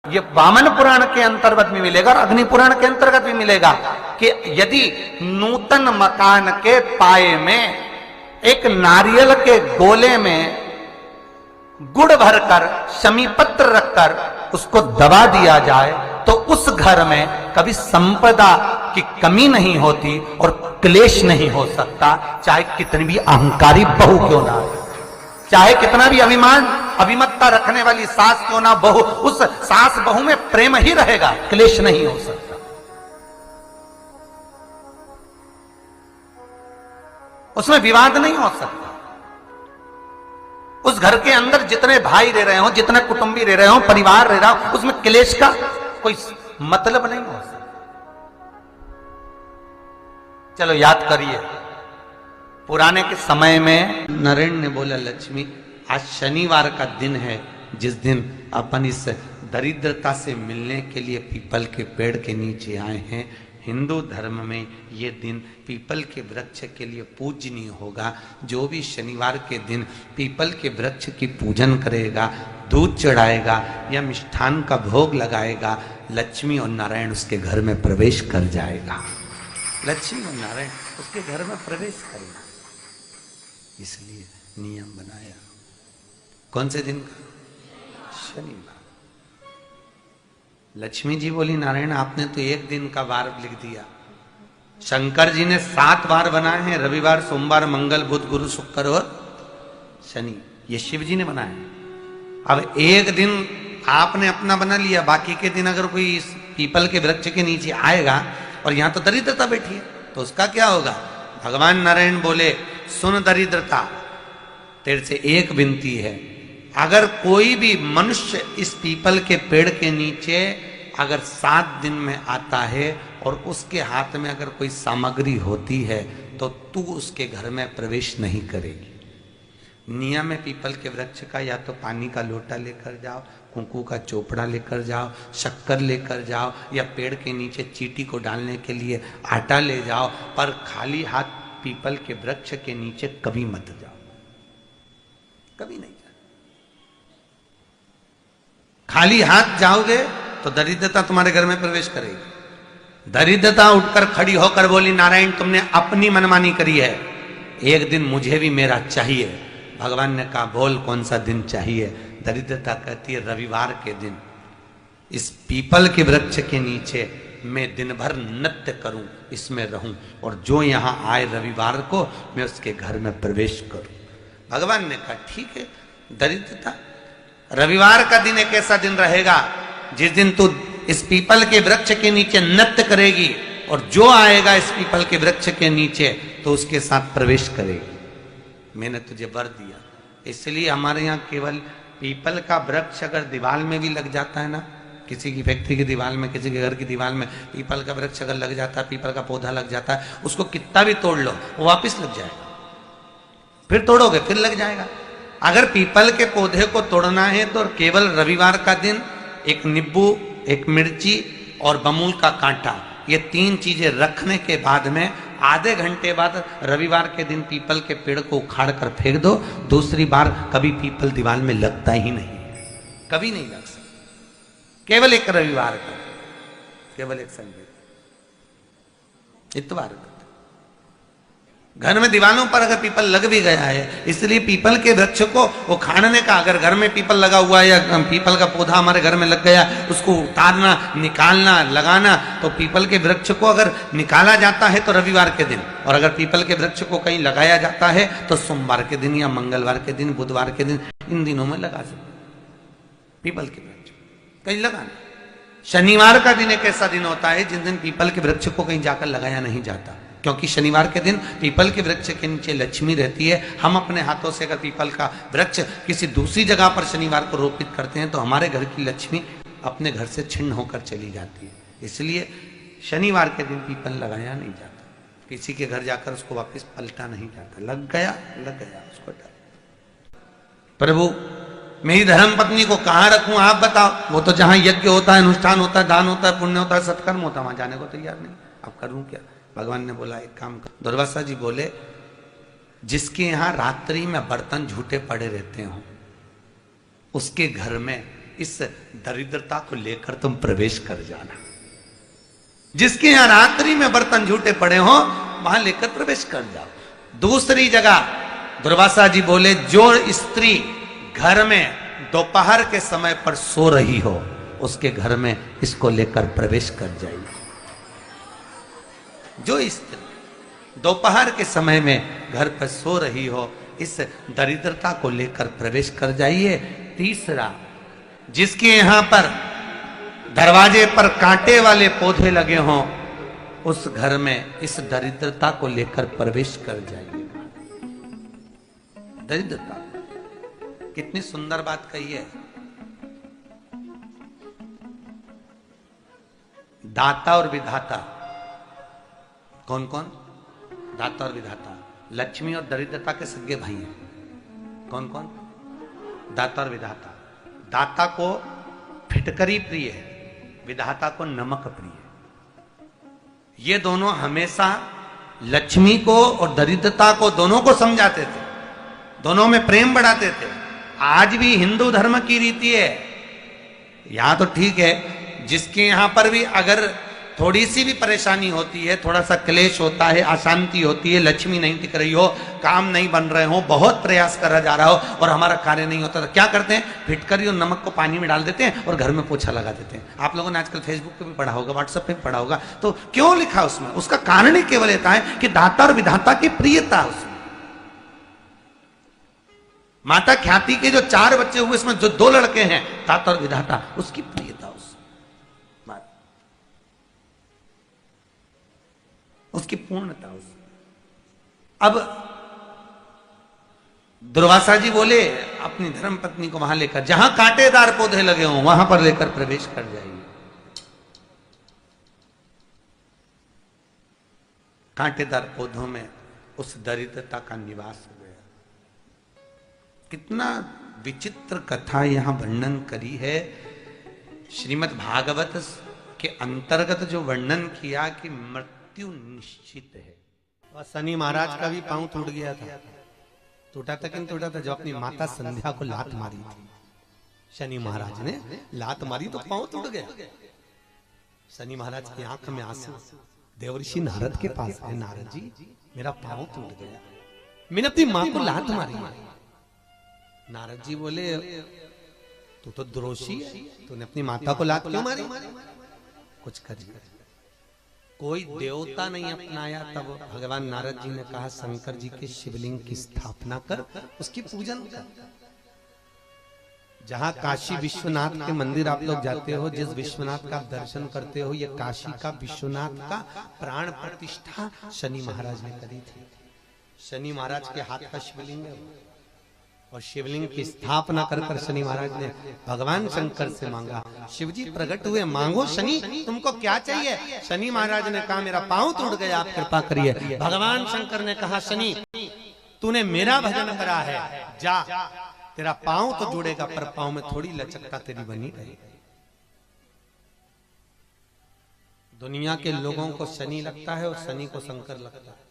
ये वामन पुराण के अंतर्गत भी मिलेगा और अग्नि पुराण के अंतर्गत भी मिलेगा कि यदि नूतन मकान के पाए में एक नारियल के गोले में गुड़ भरकर शमी पत्र रखकर उसको दबा दिया जाए तो उस घर में कभी संपदा की कमी नहीं होती और क्लेश नहीं हो सकता, चाहे कितनी भी अहंकारी बहू क्यों ना हो, चाहे कितना भी अभिमान अभिमत्ता रखने वाली सास क्यों ना बहू, उस सास बहू में प्रेम ही रहेगा, क्लेश नहीं हो सकता। उसमें विवाद नहीं हो सकता। उस घर के अंदर जितने भाई रह रहे हो, जितने कुटुंबी रह रहे हो, परिवार रह रहा हो, उसमें क्लेश का कोई मतलब नहीं हो सकता। चलो याद करिए, पुराने के समय में नरेंद्र ने बोला, लक्ष्मी आज शनिवार का दिन है जिस दिन अपन इस दरिद्रता से मिलने के लिए पीपल के पेड़ के नीचे आए हैं। हिंदू धर्म में ये दिन पीपल के वृक्ष के लिए पूजनीय होगा। जो भी शनिवार के दिन पीपल के वृक्ष की पूजन करेगा, दूध चढ़ाएगा या मिष्ठान का भोग लगाएगा, लक्ष्मी और नारायण उसके घर में प्रवेश कर जाएगा। लक्ष्मी और नारायण उसके घर में प्रवेश करेगा, इसलिए नियम बनाया। कौन से दिन का? शनिवार। लक्ष्मी जी बोली, नारायण आपने तो एक दिन का वार लिख दिया। शंकर जी ने 7 वार बनाए हैं, रविवार, सोमवार, मंगल, बुध, गुरु, शुक्र और शनि। ये शिव जी ने बनाया। अब एक दिन आपने अपना बना लिया, बाकी के दिन अगर कोई इस पीपल के वृक्ष के नीचे आएगा और यहां तो दरिद्रता बैठी है तो उसका क्या होगा? भगवान नारायण बोले, सुन दरिद्रता, तेरे से एक विनती है, अगर कोई भी मनुष्य इस पीपल के पेड़ के नीचे अगर 7 दिन में आता है और उसके हाथ में अगर कोई सामग्री होती है तो तू उसके घर में प्रवेश नहीं करेगी। नियम है पीपल के वृक्ष का, या तो पानी का लोटा लेकर जाओ, कुंकू का चोपड़ा लेकर जाओ, शक्कर लेकर जाओ, या पेड़ के नीचे चींटी को डालने के लिए आटा ले जाओ, पर खाली हाथ पीपल के वृक्ष के नीचे कभी मत जाओ, कभी नहीं जाओ। खाली हाथ जाओगे तो दरिद्रता तुम्हारे घर में प्रवेश करेगी। दरिद्रता उठकर खड़ी होकर बोली, नारायण तुमने अपनी मनमानी करी है, एक दिन मुझे भी मेरा चाहिए। भगवान ने कहा, बोल कौन सा दिन चाहिए? दरिद्रता कहती है, रविवार के दिन इस पीपल के वृक्ष के नीचे मैं दिन भर नृत्य करूं, इसमें रहूं, और जो यहां आए रविवार को मैं उसके घर में प्रवेश करूं। भगवान ने कहा, ठीक है। दरिद्रता, रविवार का दिन एक ऐसा दिन रहेगा जिस दिन तू इस पीपल के वृक्ष के नीचे नृत्य करेगी और जो आएगा इस पीपल के वृक्ष के नीचे तो उसके साथ प्रवेश करेगी। मैंने तुझे वर दिया। इसलिए हमारे यहाँ केवल पीपल का वृक्ष अगर दीवार में भी लग जाता है ना, किसी की फैक्ट्री की दीवार में, किसी के घर की दीवार में पीपल का वृक्ष अगर लग जाता है, पीपल का पौधा लग जाता है, उसको कितना भी तोड़ लो वो वापिस लग जाएगा। फिर तोड़ोगे फिर लग जाएगा। अगर पीपल के पौधे को तोड़ना है तो केवल रविवार का दिन एक नींबू, एक मिर्ची और बमूल का कांटा, ये 3 चीजें रखने के बाद में आधे घंटे बाद रविवार के दिन पीपल के पेड़ को उखाड़ कर फेंक दो। दूसरी बार कभी पीपल दीवार में लगता ही नहीं, कभी नहीं लग सकता। केवल एक रविवार का, केवल एक संडे, इतवार का। घर में दीवारों पर अगर पीपल लग भी गया है, इसलिए पीपल के वृक्ष को उखाड़ने का, अगर घर में पीपल लगा हुआ है या पीपल का पौधा हमारे घर में लग गया, उसको उतारना, निकालना, लगाना, तो पीपल के वृक्ष को अगर निकाला जाता है तो रविवार के दिन, और अगर पीपल के वृक्ष को कहीं लगाया जाता है तो सोमवार के दिन या मंगलवार के दिन, बुधवार के दिन, इन दिनों में लगा सकते पीपल के वृक्ष कहीं लगाना। शनिवार का दिन एक ऐसा दिन होता है जिस दिन पीपल के वृक्ष को कहीं जाकर लगाया नहीं जाता, क्योंकि शनिवार के दिन पीपल के वृक्ष के नीचे लक्ष्मी रहती है। हम अपने हाथों से अगर पीपल का वृक्ष किसी दूसरी जगह पर शनिवार को रोपित करते हैं तो हमारे घर की लक्ष्मी अपने घर से छिन्न होकर चली जाती है। इसलिए शनिवार के दिन पीपल लगाया नहीं जाता, किसी के घर जाकर उसको वापस पलटा नहीं जाता। लग गया उसको डाल। प्रभु मेरी धर्म पत्नी को कहाँ रखूं आप बताओ? वो तो जहां यज्ञ होता है, अनुष्ठान होता है, दान होता है, पुण्य होता है, सत्कर्म होता है, वहां जाने को तैयार नहीं। अब करूं क्या? भगवान ने बोला, एक काम कर। दुर्वासा जी बोले, जिसके यहां रात्रि में बर्तन झूठे पड़े रहते हो उसके घर में इस दरिद्रता को लेकर तुम प्रवेश कर जाना। जिसके यहां रात्रि में बर्तन झूठे पड़े हो वहां लेकर प्रवेश कर जाओ। दूसरी जगह दुर्वासा जी बोले, जो स्त्री घर में दोपहर के समय पर सो रही हो उसके घर में इसको लेकर प्रवेश कर जाइए। जो स्त्री दोपहर के समय में घर पर सो रही हो इस दरिद्रता को लेकर प्रवेश कर जाइए। तीसरा, जिसके यहां पर दरवाजे पर कांटे वाले पौधे लगे हों उस घर में इस दरिद्रता को लेकर प्रवेश कर जाइए। दरिद्रता, कितनी सुंदर बात कही है। दाता और विधाता, कौन कौन? दाता और विधाता। लक्ष्मी और दरिद्रता के सगे भाई हैं। कौन कौन? दाता और विधाता। दाता को फिटकरी प्रिय है, विधाता को नमक प्रिय है। ये दोनों हमेशा लक्ष्मी को और दरिद्रता को दोनों को समझाते थे, दोनों में प्रेम बढ़ाते थे। आज भी हिंदू धर्म की रीति है। यहां तो ठीक है, जिसके यहां पर भी अगर थोड़ी सी भी परेशानी होती है, थोड़ा सा क्लेश होता है, अशांति होती है, लक्ष्मी नहीं टिक रही हो, काम नहीं बन रहे हो, बहुत प्रयास करा जा रहा हो और हमारा कार्य नहीं होता, तो क्या करते हैं? फिटकरी और नमक को पानी में डाल देते हैं और घर में पोछा लगा देते हैं। आप लोगों ने आजकल फेसबुक पे भी पढ़ा होगा, व्हाट्सएप पे भी पढ़ा होगा। तो क्यों लिखा उसमें? उसका कारण ही केवल यह है कि दाता और विधाता की प्रियता उसमें। माता ख्याति के जो 4 बच्चे हुए इसमें जो 2 लड़के हैं, दाता और विधाता, उसकी प्रियता उसकी पूर्णता उसमें। अब दुर्वासा जी बोले अपनी धर्म पत्नी को वहां लेकर, जहां कांटेदार पौधे लगे हों वहां पर लेकर प्रवेश कर जाइए। कांटेदार पौधों में उस दरिद्रता का निवास हो गया। कितना विचित्र कथा यहां वर्णन करी है। श्रीमद् भागवत के अंतर्गत जो वर्णन किया कि मृत्यु निश्चित है। और शनि महाराज का भी पांव टूट गया था। टूटा था कि नहीं टूटा था? जो अपनी माता संध्या को लात मारी थी, शनि महाराज ने लात मारी तो पांव टूट गया। शनि महाराज की आंख में आंसू। देवर्षि नारद के पास है, नारद जी मेरा पांव टूट गया, मैंने अपनी मां को लात मारी। नारद जी बोले तू तो द्रोषी है, तूने अपनी माता को लात क्यों मारी? कुछ करिए। कोई देवता नहीं अपनाया। तब भगवान नारद जी ने कहा शंकर जी के शिवलिंग की स्थापना कर, उसकी पूजन कर। जहां काशी विश्वनाथ के मंदिर आप लोग जाते हो, जिस विश्वनाथ का दर्शन करते हो, ये काशी का विश्वनाथ का प्राण प्रतिष्ठा शनि महाराज ने करी थी। शनि महाराज के हाथ का शिवलिंग है और शिवलिंग की स्थापना कर कर शनि महाराज ने भगवान शंकर से मांगा। शिव जी प्रकट हुए, मांगो शनि तुमको क्या चाहिए? शनि महाराज ने कहा मेरा पांव टूट गया, आप कृपा करिए। भगवान शंकर ने कहा शनि तूने मेरा भजन करा है, जा तेरा पांव तो जुड़ेगा पर पांव में थोड़ी लचकता तेरी बनी रहेगी। दुनिया के लोगों को शनि लगता है और शनि को शंकर लगता है।